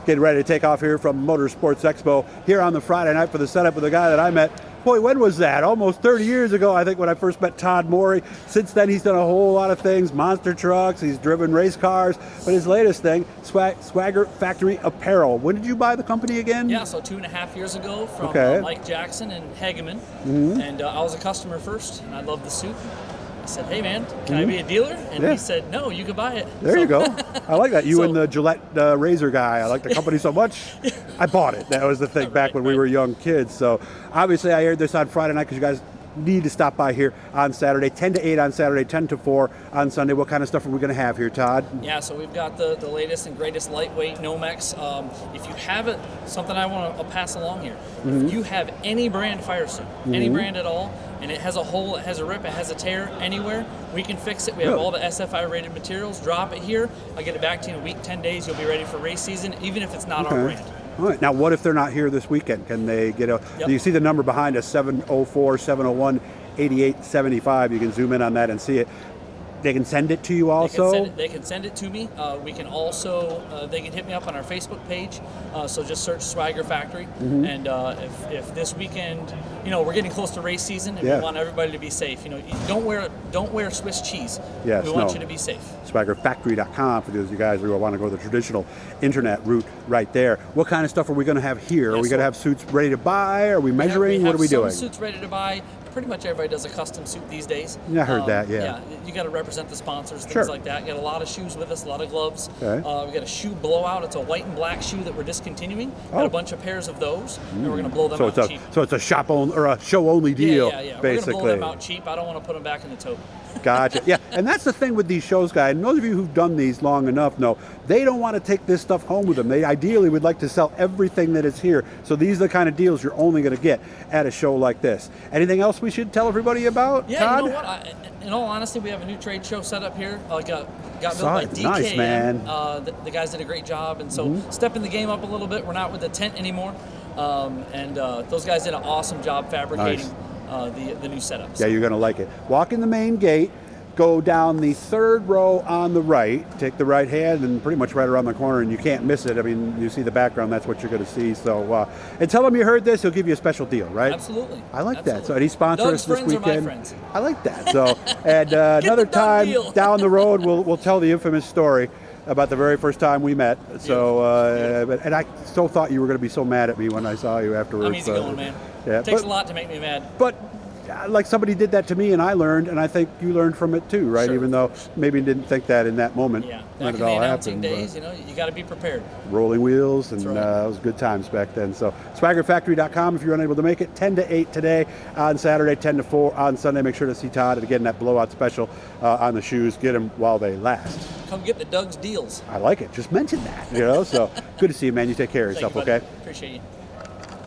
Getting ready to take off here from Motorsports Expo here on the Friday night for the setup with the guy that I met. Boy, when was that? Almost 30 years ago, I think, when I first met Todd Morey. Since then, he's done a whole lot of things. Monster trucks, he's driven race cars. But his latest thing, Swagger Factory Apparel. When did you buy the company again? Yeah, so 2.5 years ago from Mike Jackson and Hageman. And I was a customer first, and I loved the suit. I said, hey man, can I be a dealer? And he said, no, you can buy it. There you go. I like that. You and the Gillette razor guy. I like the company so much, I bought it. That was the thing back when we were young kids. So obviously I aired this on Friday night because you guys need to stop by here on Saturday, 10 to 8 on Saturday, 10 to 4 on Sunday. What kind of stuff are we going to have here, Todd? Yeah, so we've got the latest and greatest lightweight Nomex. If you have it, something I want to pass along here. If you have any brand fire suit, any brand at all, and it has a hole, it has a rip, it has a tear anywhere, we can fix it. We have all the SFI rated materials. Drop it here. I'll get it back to you in a week, 10 days. You'll be ready for race season, even if it's not our brand. All right. Now, what if they're not here this weekend? Can they get a? Do you see the number behind us? 704-701-8875. You can zoom in on that and see it. They can send it to you also? They can send it to me. We can also, they can hit me up on our Facebook page. So just search Swagger Factory. And if this weekend, we're getting close to race season, and we want everybody to be safe. Don't wear Swiss cheese. Yes, we want you to be safe. SwaggerFactory.com for those of you guys who want to go the traditional internet route right there. What kind of stuff are we going to have here? Are we going to have suits ready to buy? Are we measuring? What are we doing? Suits ready to buy. Pretty much everybody does a custom suit these days. Yeah, I heard that, Yeah, you got to represent the sponsors, things like that. You got a lot of shoes with us, a lot of gloves. Okay. We got a shoe blowout. It's a white and black shoe that we're discontinuing. Got a bunch of pairs of those, and we're going to blow them out cheap. So it's a shop only or a show only deal, yeah. basically. We're going to blow them out cheap. I don't want to put them back in the tote. Gotcha. Yeah, and that's the thing with these shows, guys. And those of you who've done these long enough know they don't want to take this stuff home with them. They ideally would like to sell everything that is here. So these are the kind of deals you're only going to get at a show like this. Anything else we should tell everybody about, Yeah, Todd? you know what? In all honesty, we have a new trade show set up here. Got built by DKM. Nice, man. The guys did a great job, and so stepping the game up a little bit. We're not with the tent anymore, and those guys did an awesome job fabricating the new setups. Yeah, you're going to like it. Walk in the main gate, go down the third row on the right, take the right hand, and pretty much right around the corner, and you can't miss it. I mean, you see the background, that's what you're going to see. So, and tell him you heard this, he'll give you a special deal, right? Absolutely. I like that. So, and he sponsors us this weekend. Are my friends. I like that. So, and another time down the road, we'll tell the infamous story about the very first time we met. So, and I so thought you were going to be so mad at me when I saw you afterwards. I'm easy going, man. Yeah, it takes a lot to make me mad. But like somebody did that to me, and I learned, and I think you learned from it too, right? Sure. Even though maybe you didn't think that in that moment. Yeah, when back it in the all announcing happened. days, you got to be prepared. Rolling wheels, and right. It was good times back then. So SwaggerFactory.com if you're unable to make it. 10 to 8 today on Saturday, 10 to 4 on Sunday. Make sure to see Todd, and again, that blowout special on the shoes. Get them while they last. Come get the Doug's deals. I like it. Just mention that, So good to see you, man. You take care of yourself, okay? Appreciate you.